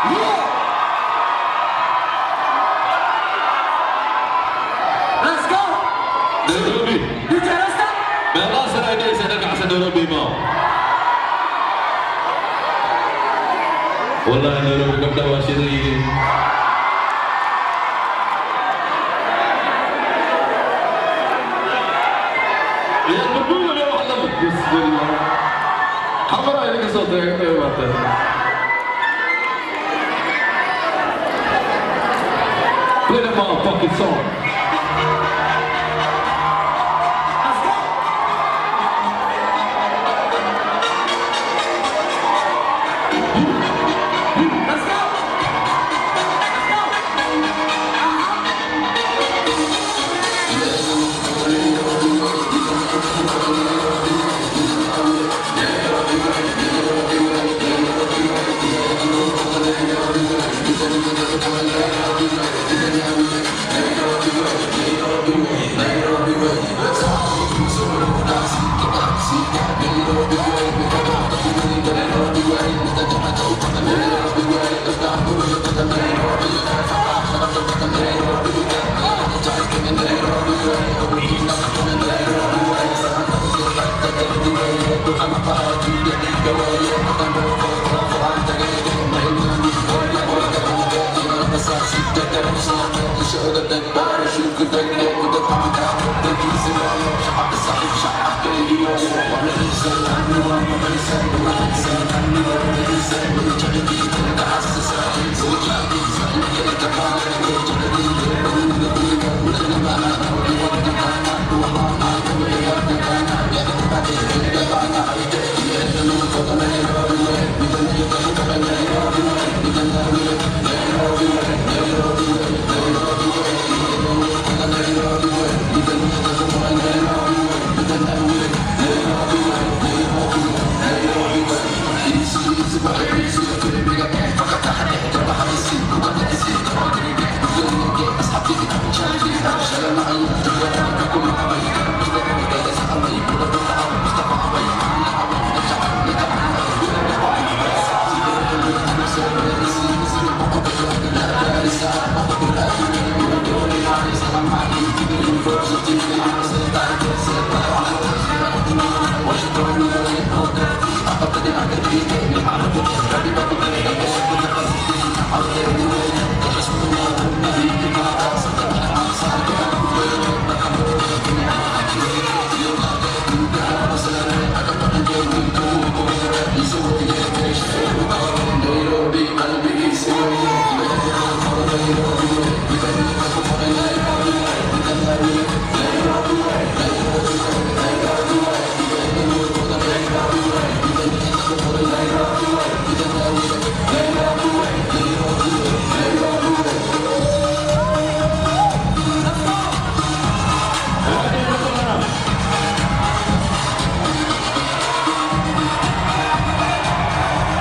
Yeah! Let's go! Nairobi. You tell us that? Meron sa rider sa nagka sa Nairobi mo. Wala na Nairobi kaptawa si Lee. Yan, magbulo na ako alam. Gusto mo. Kamera ini kesoto yang tayo mata. Play the motherfucking song. Let's go! Let's go! Let's go! Easy, easy,